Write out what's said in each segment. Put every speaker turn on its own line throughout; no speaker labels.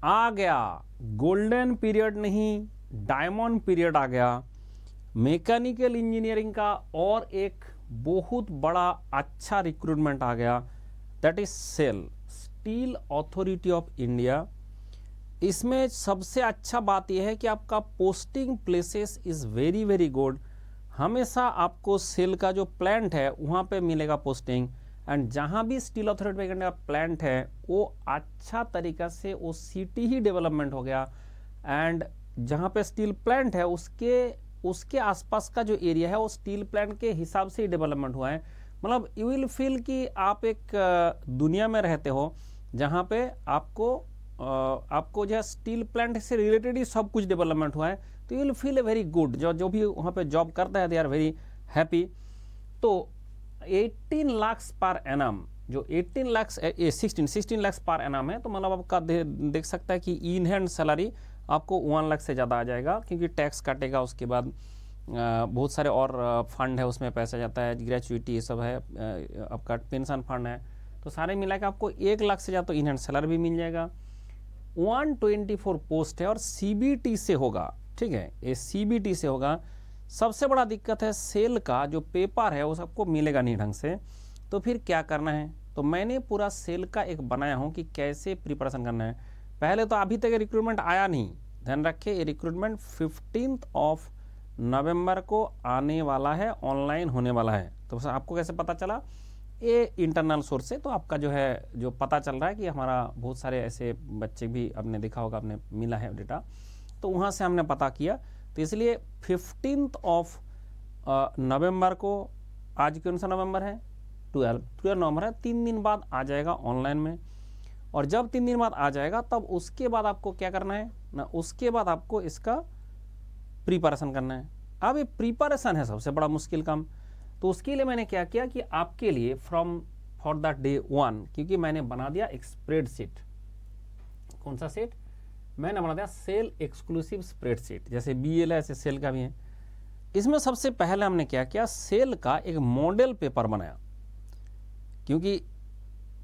आ गया golden period, नहीं diamond period आ गया मैकेनिकल इंजीनियरिंग का, और एक बहुत बड़ा अच्छा रिक्रूटमेंट आ गया, that is SAIL, steel authority of India. इसमें सबसे अच्छा बात यह है कि आपका posting places is very very good. हमेशा आपको सेल का जो प्लांट है वहाँ पे मिलेगा पोस्टिंग, एंड जहाँ भी steel authority of India plant है वो अच्छा तरीका से वो सिटी ही डेवलपमेंट हो गया, एंड जहाँ पे स्टील प्लांट है उसके आसपास का जो एरिया है वो स्टील प्लांट के हिसाब से ही डेवलपमेंट हुआ है। मतलब यू विल फील कि आप एक दुनिया में रहते हो जहाँ पे आपको जो है स्टील प्लांट से रिलेटेड ही सब कुछ डेवलपमेंट हुआ है, तो you will feel a very good. जो भी वहाँ पे जॉब करता है दे आर वेरी हैप्पी। तो 18 लाख पर एनम, जो 18 लाख 16 लाख पर एनम है, तो मतलब आपका देख सकता है कि इन हैंड सैलरी आपको 1 लाख से ज़्यादा आ जाएगा, क्योंकि टैक्स काटेगा, उसके बाद बहुत सारे और फंड है उसमें पैसा जाता है, ग्रेचुइटी ये सब है, आपका पेंशन फंड है, तो सारे मिला के आपको 1 लाख से ज़्यादा तो इन हैंड सैलरी भी मिल जाएगा। 124 पोस्ट है और सीबीटी से होगा, ठीक है, ये सीबीटी से होगा। सबसे बड़ा दिक्कत है सेल का जो पेपर है वो सबको मिलेगा नहीं ढंग से, तो फिर क्या करना है, तो मैंने पूरा सेल का एक बनाया हूँ कि कैसे प्रिपरेशन करना है। पहले तो अभी तक रिक्रूटमेंट आया नहीं, ध्यान रखिए, ये रिक्रूटमेंट 15 नवंबर को आने वाला है, ऑनलाइन होने वाला है। तो आपको कैसे पता चला, ये इंटरनल सोर्स से, तो आपका जो है जो पता चल रहा है कि हमारा बहुत सारे ऐसे बच्चे भी आपने देखा होगा, आपने मिला है डेटा, तो वहाँ से हमने पता किया। तो इसलिए 15 नवंबर को, आज कौन सा नवंबर है, 12 नवंबर है, 3 दिन बाद आ जाएगा ऑनलाइन में। और जब 3 दिन बाद आ जाएगा तब उसके बाद आपको क्या करना है ना, उसके बाद आपको इसका प्रिपरेशन करना है। अब ये प्रिपरेशन है सबसे बड़ा मुश्किल काम। तो उसके लिए मैंने क्या किया कि आपके लिए फॉर द डे 1, क्योंकि मैंने बना दिया एक स्प्रेडशीट। कौन सा सेट मैंने बना दिया, सेल एक्सक्लूसिव स्प्रेडशीट, जैसे बीएल है ऐसे सेल का भी है। इसमें सबसे पहले हमने क्या किया, सेल का एक मॉडल पेपर बनाया, क्योंकि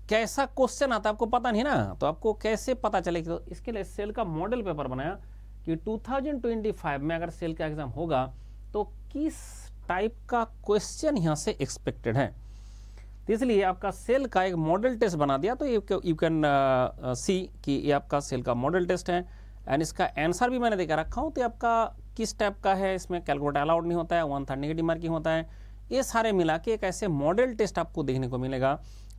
कैसा क्वेश्चन आता है आपको पता नहीं ना, तो आपको कैसे पता चलेगा, तो इसके लिए सेल का मॉडल पेपर बनाया कि 2025 में अगर सेल का एग्जाम होगा तो किस टाइप का क्वेश्चन यहाँ से एक्सपेक्टेड है। तो इसलिए आपका सेल का एक मॉडल टेस्ट बना दिया। तो यू कैन सी कि ये आपका सेल का मॉडल टेस्ट है, एंड इसका आंसर भी मैंने देकर रखा हूँ। तो आपका किस टाइप का है, इसमें कैलकुलेटर अलाउड नहीं होता है, 1/3 नेगेटिव मार्किंग होता है, ये सारे मिला के एक ऐसे मॉडल टेस्ट आपको देखने को मिलेगा।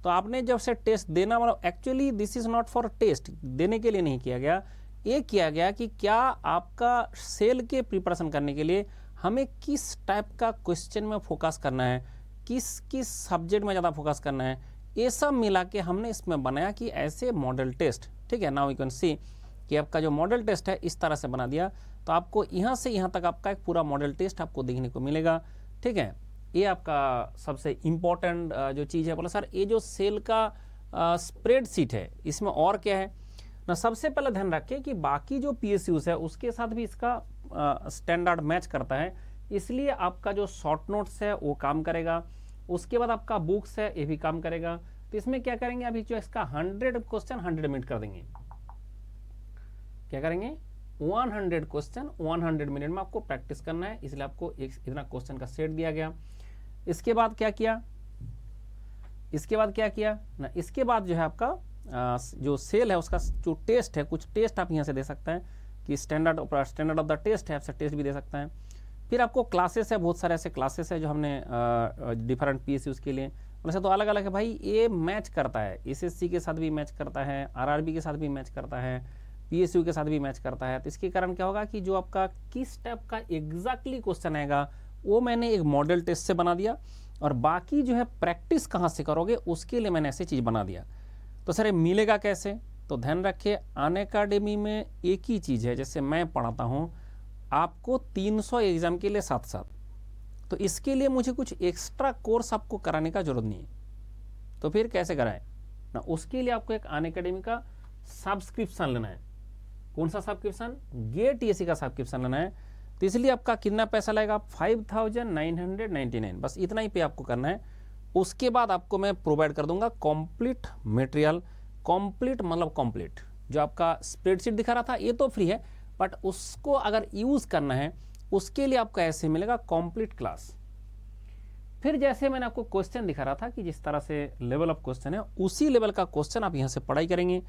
तो आपने जब से टेस्ट देना, मतलब actually this is not for test देने के लिए नहीं किया गया, ये किया गया कि क्या आपका सेल के प्रिपरेशन करने के लिए हमें किस टाइप का क्वेश्चन में फोकस करना है, किस किस सब्जेक्ट में ज़्यादा फोकस करना है, ये सब मिला के हमने इसमें बनाया कि ऐसे मॉडल टेस्ट। ठीक है, नाउ यू कैन सी कि आपका जो मॉडल टेस्ट है इस तरह से बना दिया। तो आपको यहाँ से यहाँ तक आपका एक पूरा मॉडल टेस्ट आपको देखने को मिलेगा। ठीक है, ये आपका सबसे इम्पोर्टेंट जो चीज़ है। बोला सर ये जो सेल का स्प्रेडशीट है इसमें और क्या है ना, सबसे पहले ध्यान रखिए कि बाकी जो पीएसयूज है उसके साथ भी इसका स्टैंडर्ड मैच करता है, इसलिए आपका जो शॉर्ट नोट्स है वो काम करेगा। उसके बाद आपका बुक्स है ये भी काम करेगा। तो इसमें क्या करेंगे, अभी जो इसका 100 क्वेश्चन 100 मिनट कर देंगे। क्या करेंगे, 100 क्वेश्चन 100 मिनट में आपको प्रैक्टिस करना है, इसलिए आपको इतना क्वेश्चन का सेट दिया गया। इसके बाद क्या किया, ना, इसके बाद जो है आपका जो सेल है उसका जो टेस्ट है, कुछ टेस्ट आप यहाँ से दे सकते हैं कि स्टैंडर्ड ऑफ द टेस्ट है, आपसे टेस्ट भी दे सकते हैं। फिर आपको क्लासेस है, बहुत सारे ऐसे क्लासेस है जो हमने डिफरेंट पीएसयूज के लिए, वैसे तो अलग अलग है भाई, ये मैच करता है एसएससी के साथ भी मैच करता है, आरआरबी के साथ भी मैच करता है, पीएसयू के साथ भी मैच करता है। तो इसके कारण क्या होगा कि जो आपका किस टाइप का एग्जैक्टली क्वेश्चन आएगा वो मैंने एक मॉडल टेस्ट से बना दिया, और बाकी जो है प्रैक्टिस कहाँ से करोगे उसके लिए मैंने ऐसी चीज़ बना दिया। तो सर ये मिलेगा कैसे, तो ध्यान रखिए अनअकैडमी में एक ही चीज़ है, जैसे मैं पढ़ाता हूँ आपको 300 एग्जाम के लिए साथ साथ, तो इसके लिए मुझे कुछ एक्स्ट्रा कोर्स आपको कराने का जरूरत नहीं है। तो फिर कैसे कराएं ना, उसके लिए आपको एक अनअकैडमी का सब्सक्रिप्शन लेना है। कौन सा सब्सक्रिप्शन, गेट टीएससी का सब्सक्रिप्शन लेना है। तो इसलिए आपका कितना पैसा लगेगा, 5999, बस इतना ही पे आपको करना है। उसके बाद आपको मैं प्रोवाइड कर दूंगा कंप्लीट मटेरियल, कंप्लीट मतलब कंप्लीट, जो आपका स्प्रेडशीट दिखा रहा था ये तो फ्री है, बट उसको अगर यूज़ करना है उसके लिए आपको ऐसे मिलेगा कंप्लीट क्लास। फिर जैसे मैंने आपको क्वेश्चन दिखा रहा था कि जिस तरह से लेवल ऑफ क्वेश्चन है उसी लेवल का क्वेश्चन आप यहाँ से पढ़ाई करेंगे,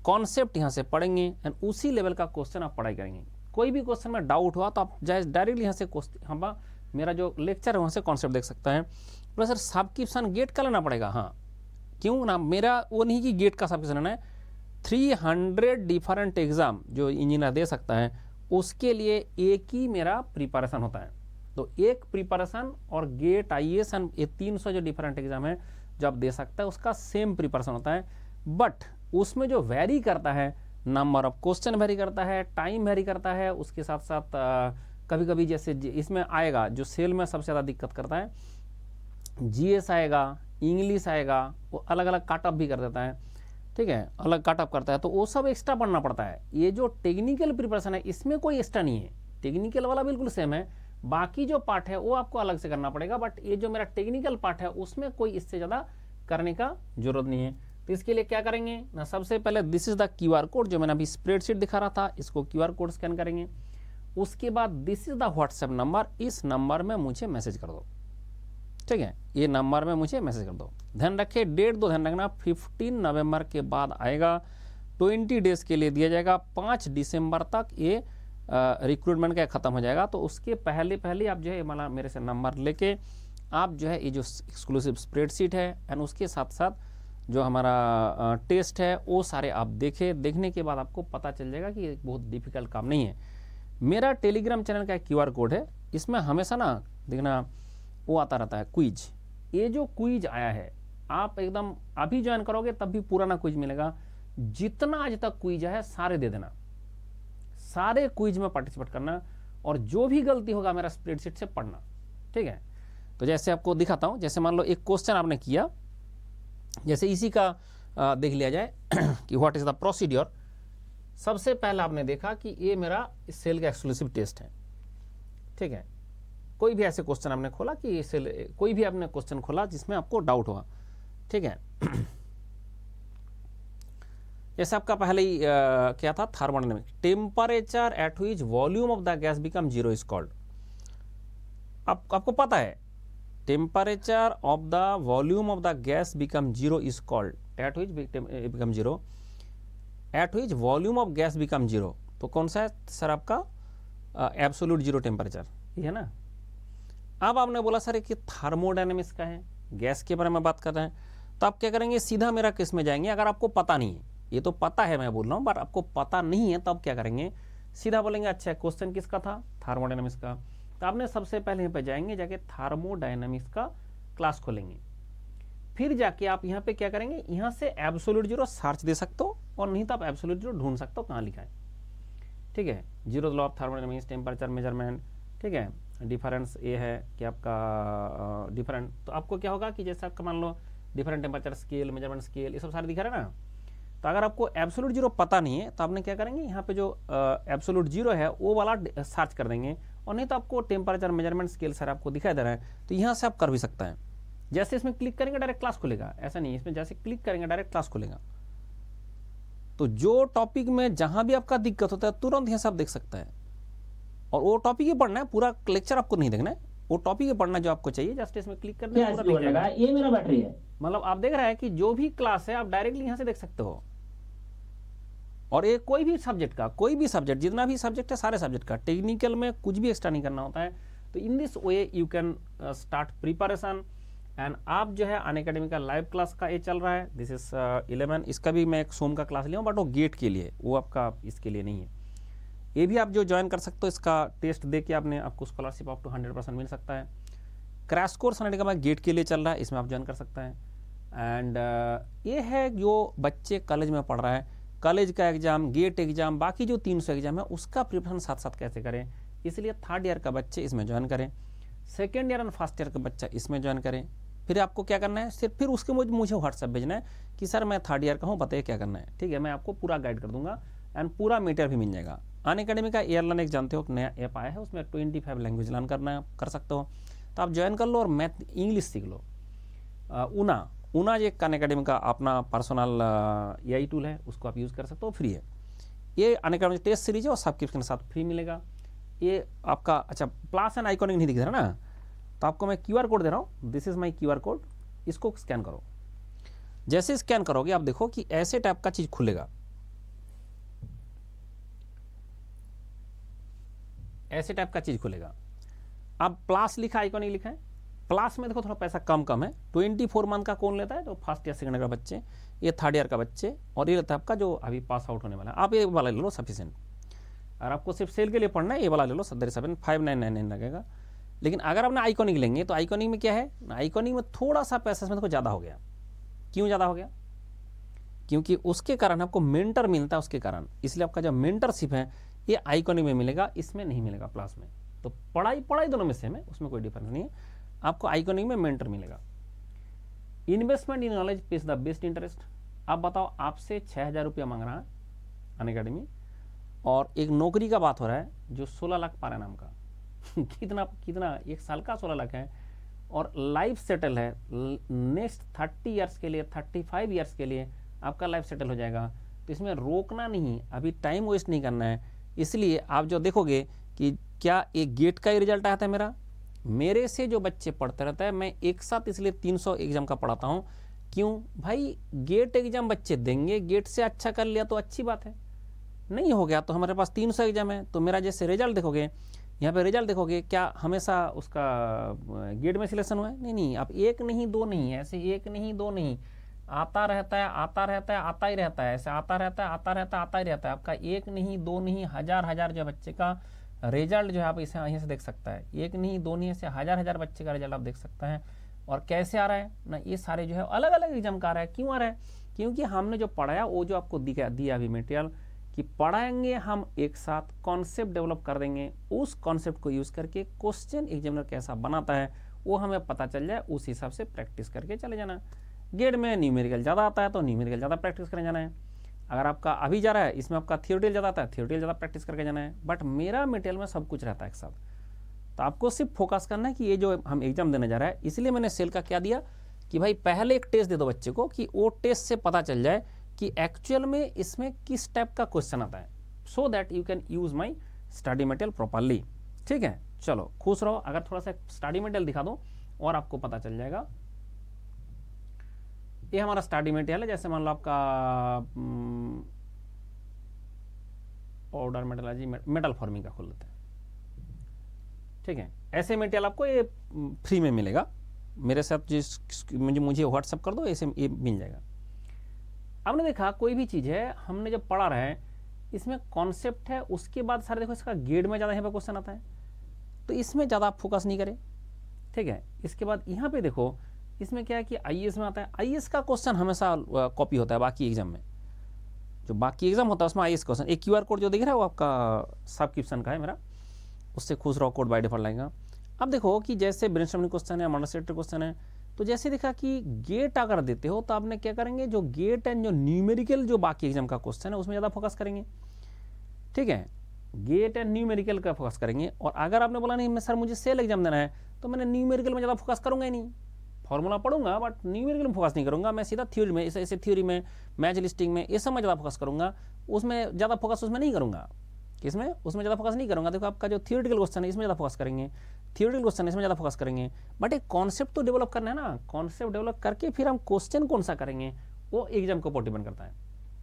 कॉन्सेप्ट यहाँ से पढ़ेंगे एंड उसी लेवल का क्वेश्चन आप पढ़ाई करेंगे। कोई भी क्वेश्चन में डाउट हुआ तो आप डायरेक्टली यहाँ से हम मेरा जो लेक्चर है वहाँ से कॉन्सेप्ट देख सकता है। प्लस सर सब्सक्रिप्शन गेट का लेना पड़ेगा, हाँ क्यों ना, मेरा वो नहीं कि गेट का सब्सक्रिप्शन लेना है, 300 डिफरेंट एग्जाम जो इंजीनियर दे सकता है उसके लिए एक ही मेरा प्रिपरेशन होता है। तो एक प्रिपरेशन और गेट IAS एंड ये 300 जो डिफरेंट एग्जाम है जो आप दे सकता है उसका सेम प्रिपरेशन होता है, बट उसमें जो वेरी करता है नंबर ऑफ क्वेश्चन वेरी करता है, टाइम वेरी करता है, उसके साथ साथ कभी कभी जैसे इसमें आएगा जो सेल में सबसे ज़्यादा दिक्कत करता है, GS आएगा, इंग्लिश आएगा, वो अलग अलग काट ऑफ भी कर देता है, ठीक है, अलग काट ऑफ करता है, तो वो सब एक्स्ट्रा पढ़ना पड़ता है। ये जो टेक्निकल प्रिपरेशन है इसमें कोई एक्स्ट्रा नहीं है, टेक्निकल वाला बिल्कुल सेम है, बाकी जो पार्ट है वो आपको अलग से करना पड़ेगा, बट ये जो मेरा टेक्निकल पार्ट है उसमें कोई इससे ज़्यादा करने का जरूरत नहीं है। तो इसके लिए क्या करेंगे ना, सबसे पहले this is the QR code जो मैंने अभी स्प्रेडशीट दिखा रहा था, इसको QR कोड स्कैन करेंगे। उसके बाद this is the WhatsApp number, इस नंबर में मुझे मैसेज कर दो, ठीक है, ये नंबर में मुझे मैसेज कर दो। ध्यान रखिए डेट दो ध्यान रखना, 15 नवंबर के बाद आएगा, 20 डेज के लिए दिया जाएगा, 5 दिसंबर तक ये रिक्रूटमेंट का ख़त्म हो जाएगा। तो उसके पहले आप जो है मतलब मेरे से नंबर लेके आप जो है ये जो एक्सक्लूसिव स्प्रेडशीट है एंड उसके साथ साथ जो हमारा टेस्ट है वो सारे आप देखने के बाद आपको पता चल जाएगा कि बहुत डिफिकल्ट काम नहीं है। मेरा टेलीग्राम चैनल का QR कोड है, इसमें हमेशा ना देखना वो आता रहता है क्विज। ये जो क्विज आया है आप एकदम अभी ज्वाइन करोगे तब भी पुराना क्विज मिलेगा, जितना आज तक क्विज है सारे दे देना, सारे क्विज में पार्टिसिपेट करना और जो भी गलती होगा मेरा स्प्रेडशीट से पढ़ना, ठीक है। तो जैसे आपको दिखाता हूँ, जैसे मान लो एक क्वेश्चन आपने किया, जैसे इसी का देख लिया जाए कि व्हाट इज द प्रोसीड्योर। सबसे पहले आपने देखा कि ये मेरा सेल का एक्सक्लूसिव टेस्ट है, ठीक है। कोई भी ऐसे क्वेश्चन आपने खोला कि ये सेल, कोई भी आपने क्वेश्चन खोला जिसमें आपको डाउट हुआ, ठीक है। जैसे आपका पहले ही क्या था, thermodynamic, temperature at which volume of the gas become zero is called. आपको पता है temperature of the volume of the gas become zero is called at which become zero, at which volume of gas become zero. तो कौन सा है sir आपका absolute zero temperature, ये है ना। अब आपने बोला सर कि थर्मोडायनेमिक्स का है, गैस के बारे में बात कर रहे हैं, तो आप क्या करेंगे, सीधा मेरा किस में जाएंगे। अगर आपको पता नहीं है, ये तो पता है मैं बोल रहा हूँ, बट आपको पता नहीं है तो आप क्या करेंगे, सीधा बोलेंगे अच्छा क्वेश्चन किसका था, थर्मोडायनेमिक्स का। तो आपने सबसे पहले यहाँ पे जाएंगे, जाके थर्मोडायनेमिक्स का क्लास खोलेंगे, फिर जाके आप यहाँ पे क्या करेंगे, यहाँ से एब्सोल्यूट जीरो सर्च दे सकते हो और नहीं तो आप एब्सोल्यूट जीरो ढूंढ सकते हो कहाँ लिखा है, ठीक है। Zero law of thermodynamics, temperature measurement, ठीक है, डिफरेंस ये है कि आपका डिफरेंट, तो आपको क्या होगा कि जैसे आपका मान लो different temperature scale, measurement scale, ये सब सारे दिखा रहे हैं ना। तो अगर आपको एब्सोल्यूट जीरो पता नहीं है तो आपने क्या करेंगे, यहाँ पे जो एब्सोल्यूट जीरो है वो वाला सर्च कर देंगे, और नहीं तो आपको टेम्परेचर मेजरमेंट स्केल सर आपको दिखाई दे रहा है, तो यहाँ से आप कर भी सकते हैं। जैसे इसमें क्लिक करेंगे डायरेक्ट क्लास खुलेगा, ऐसा नहीं, इसमें जैसे क्लिक करेंगे डायरेक्ट क्लास खुलेगा। तो जो टॉपिक में जहां भी आपका दिक्कत होता है तुरंत यहाँ से आप देख सकते हैं, और वो टॉपिक ही पढ़ना है, पूरा लेक्चर आपको नहीं देखना है, वो टॉपिक ही पढ़ना जो आपको चाहिए, जस्ट इसमें क्लिक करना है, पूरा दिख जाएगा।
ये मेरा बैटरी है,
मतलब आप देख रहे हैं कि जो भी क्लास है आप डायरेक्टली यहाँ से देख सकते हो। और ये कोई भी सब्जेक्ट का, कोई भी सब्जेक्ट, जितना भी सब्जेक्ट है सारे सब्जेक्ट का, टेक्निकल में कुछ भी एक्स्ट्रा नहीं करना होता है। तो in this way you can start preparation. And आप जो है अनअकैडमी का लाइव क्लास का ये चल रहा है, दिस इज 11, इसका भी मैं एक सोम का क्लास लिया हूँ, बट वो गेट के लिए, वो आपका इसके लिए नहीं है। ये भी आप जो ज्वाइन कर सकते हो, इसका टेस्ट दे के आपको स्कॉलरशिप अप टू 100% मिल सकता है। क्रैश कोर्स अनअकैडमी गेट के लिए चल रहा है, इसमें आप ज्वाइन कर सकते हैं। एंड ये है जो बच्चे कॉलेज में पढ़ रहा है, कॉलेज का एग्जाम, गेट एग्जाम, बाकी जो 300 एग्जाम है उसका प्रिपरेशन साथ साथ कैसे करें, इसलिए थर्ड ईयर का बच्चे इसमें ज्वाइन करें, second year and first year का बच्चा इसमें ज्वाइन करें। फिर आपको क्या करना है, सिर्फ फिर उसके मुझे व्हाट्सएप भेजना है कि सर मैं थर्ड ईयर का हूँ, बताइए क्या करना है, ठीक है। मैं आपको पूरा गाइड कर दूंगा एंड पूरा मीटर भी मिल जाएगा। अनअकैडमी का एयरलर्न एक जानते हो, नया ऐप आया है, उसमें 25 लैंग्वेज लर्न करना कर सकते हो, तो आप ज्वाइन कर लो और मैथ इंग्लिश सीख लो। ऊना उनाज एक अनअकैडमी का अपना पर्सनल AI टूल है, उसको आप यूज़ कर सकते हो, फ्री है। ये अनअकैडमी टेस्ट सीरीज है और सब्सक्रिप्शन के साथ फ्री मिलेगा। ये आपका अच्छा प्लस एंड आइकॉनिक नहीं दिख रहा ना, तो आपको मैं QR कोड दे रहा हूँ, this is my QR code, इसको स्कैन करो। जैसे स्कैन करोगे आप देखो कि ऐसे टाइप का चीज़ खुलेगा, ऐसे टाइप का चीज़ खुलेगा। अब प्लस लिखा आइकॉनिक लिखा है, प्लस में देखो थोड़ा पैसा कम है। 24 मंथ का कौन लेता है? तो फर्स्ट ईयर सेकंड ईयर का बच्चे, ये थर्ड ईयर का बच्चे, और ये रहता है आपका जो अभी पास आउट होने वाला है। आप ये वाला ले लो सफिशिएंट। अगर आपको सिर्फ सेल के लिए पढ़ना है ये वाला ले लो, 37,599 लगेगा। लेकिन अगर आपने आइकॉनिक लेंगे तो आइकॉनिक में क्या है, आइकॉनिक में थोड़ा सा पैसा इसमें देखो ज़्यादा हो गया। क्यों ज़्यादा हो गया? क्योंकि उसके कारण आपको मेंटर मिलता है, उसके कारण, इसलिए आपका जो मेंटरशिप है ये आइकॉनिक में मिलेगा, इसमें नहीं मिलेगा प्लस में। तो पढ़ाई दोनों में सेम है, उसमें कोई डिफरेंस नहीं है। आपको आइकॉनिक में मेंटर मिलेगा। Investment in knowledge page the best interest. आप बताओ, आपसे 6,000 रुपया मांग रहा है अनअकैडमी, और एक नौकरी का बात हो रहा है जो 16 लाख पर एनम का कितना 1 साल का 16 लाख है, और लाइफ सेटल है नेक्स्ट 30 ईयर्स के लिए, 35 ईयर्स के लिए आपका लाइफ सेटल हो जाएगा। तो इसमें रोकना नहीं, अभी टाइम वेस्ट नहीं करना है। इसलिए आप जो देखोगे कि क्या एक गेट का ही रिजल्ट आया था मेरे से जो बच्चे पढ़ते रहता है, मैं एक साथ इसलिए 300 एग्जाम का पढ़ाता हूँ। क्यों भाई? गेट एग्जाम बच्चे देंगे, गेट से अच्छा कर लिया तो अच्छी बात है, नहीं हो गया तो हमारे पास 300 एग्जाम है। तो मेरा जैसे रिजल्ट देखोगे, यहाँ पे रिजल्ट देखोगे, क्या हमेशा उसका गेट में सिलेक्शन हुआ है? नहीं, आप एक नहीं दो नहीं, ऐसे एक नहीं दो नहीं, आता रहता है आता रहता है आता ही रहता है, ऐसे आता रहता है आता रहता है आता ही रहता है। आपका एक नहीं दो नहीं, हजार जो बच्चे का रिजल्ट जो है आप इसे यहाँ से देख सकता है। एक नहीं दो नहीं, ऐसे हजार बच्चे का रिजल्ट आप देख सकते हैं। और कैसे आ रहा है ना, ये सारे जो है अलग अलग एग्जाम का आ रहा है। क्यों आ रहा है? क्योंकि हमने जो पढ़ाया वो जो आपको दिया अभी मटेरियल कि पढ़ाएंगे हम एक साथ, कॉन्सेप्ट डेवलप कर देंगे, उस कॉन्सेप्ट को यूज़ करके क्वेश्चन एग्जामिनर कैसा बनाता है वो हमें पता चल जाए, उस हिसाब से प्रैक्टिस करके चले जाना। गेट में न्यूमेरिकल ज़्यादा आता है तो न्यूमेरिकल ज़्यादा प्रैक्टिस करने जाना है। अगर आपका अभी जा रहा है इसमें आपका थियोरिटिकल ज़्यादा आता है, थियोरिटिकल ज़्यादा प्रैक्टिस करके जाना है। बट मेरा मटेरियल में सब कुछ रहता है एक साथ, तो आपको सिर्फ फोकस करना है कि ये जो हम एग्जाम देने जा रहा है। इसलिए मैंने सेल का क्या दिया कि भाई पहले एक टेस्ट दे दो बच्चे को, कि वो टेस्ट से पता चल जाए कि एक्चुअल में इसमें किस टाइप का क्वेश्चन आता है, so that you can use my study material properly. ठीक है, चलो खुश रहो। अगर थोड़ा सा स्टडी मटेरियल दिखा दो और आपको पता चल जाएगा। ये हमारा स्टडी मटेरियल है, जैसे मान लो आपका पाउडर मेटलर्जी मेटल फॉर्मिंग का खोल लेते हैं। ठीक है, ऐसे मटेरियल आपको ये फ्री में मिलेगा मेरे साथ, मुझे व्हाट्सएप कर दो, ऐसे ये मिल जाएगा। आपने देखा कोई भी चीज़ है हमने जब पढ़ा रहा है, इसमें कॉन्सेप्ट है, उसके बाद सारे देखो इसका गेट में ज़्यादा यहाँ पे क्वेश्चन आता है, तो इसमें ज़्यादा आप फोकस नहीं करें। ठीक है, इसके बाद यहाँ पे देखो इसमें क्या है कि IAS में आता है, IAS का क्वेश्चन हमेशा कॉपी होता है बाकी एग्जाम में, जो बाकी एग्जाम होता है उसमें IAS क्वेश्चन। एक QR कोड जो दिख रहा है वो आपका सब्सक्रिप्शन का है मेरा, उससे खुश रहो, कोड बाय डिफॉल्ट लगेगा। अब देखो कि जैसे ब्रेनस्टॉर्मिंग क्वेश्चन है, मॉडरेटर क्वेश्चन है, तो जैसे देखा कि गेट अगर देते हो तो आपने क्या करेंगे, जो गेट एंड जो न्यूमेरिकल जो बाकी एग्जाम का क्वेश्चन है उसमें ज़्यादा फोकस करेंगे। ठीक है, गेट एंड न्यूमेरिकल का फोकस करेंगे। और अगर आपने बोला नहीं मैं सर मुझे सेल एग्जाम देना है, तो मैंने न्यूमेरिकल में ज़्यादा फोकस करूंगा ही नहीं, फॉर्मूला पढ़ूंगा बट न्यूमेरिकल में फोकस नहीं करूंगा, मैं सीधा थ्योरी में, ऐसे थ्योरी में, मैच लिस्टिंग में, ये सब में ज़्यादा फोकस करूंगा, उसमें ज़्यादा फोकस उसमें नहीं करूंगा। किसमें? उसमें ज़्यादा फोकस नहीं करूंगा। देखो आपका जो थियोरिटिकल क्वेश्चन है इसमें ज़्यादा फोकस करेंगे, थियोरिटिकल क्वेश्चन है इसमें ज़्यादा फोकस करेंगे। बट एक कॉन्सेप्ट तो डेवलप करना है ना, कॉन्सेप्ट डेवलप करके फिर हम क्वेश्चन कौन सा करेंगे वो एग्जाम को ऊपर डिपेंड करता है।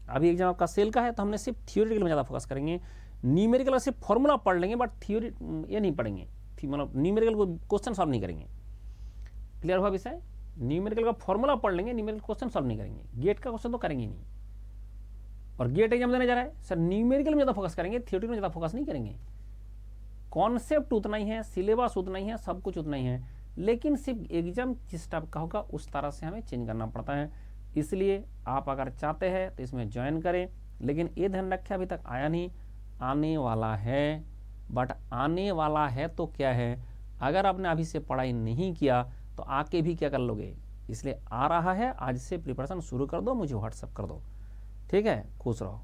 अभी एग्जाम आपका सेल का है तो हमने सिर्फ थियोरिटिकल में ज़्यादा फोकस करेंगे, न्यूमेरिकल में सिर्फ फॉर्मूला पढ़ लेंगे बट थियोरी ये नहीं पढ़ेंगे, मतलब न्यूमेरिकल क्वेश्चन सॉल्व नहीं करेंगे। क्लियर हुआ विषय? न्यूमेरिकल का फॉर्मूला पढ़ लेंगे, न्यूमेरिकल क्वेश्चन सॉल्व नहीं करेंगे, गेट का क्वेश्चन तो करेंगे नहीं। और गेट एग्जाम देने जा रहा है सर, न्यूमेरिकल में ज़्यादा फोकस करेंगे, थियोरिटिकल में ज़्यादा फोकस नहीं करेंगे। कॉन्सेप्ट उतना ही है, सिलेबस उतना ही है, सब कुछ उतना ही है, लेकिन सिर्फ एग्जाम जिस टाइप का होगा उस तरह से हमें चेंज करना पड़ता है। इसलिए आप अगर चाहते हैं तो इसमें ज्वाइन करें, लेकिन ये ध्यान रखें अभी तक आया नहीं, आने वाला है। बट आने वाला है तो क्या है, अगर आपने अभी से पढ़ाई नहीं किया तो आके भी क्या कर लोगे, इसलिए आ रहा है, आज से प्रिपरेशन शुरू कर दो, मुझे व्हाट्सएप कर दो। ठीक है, खुश रहो।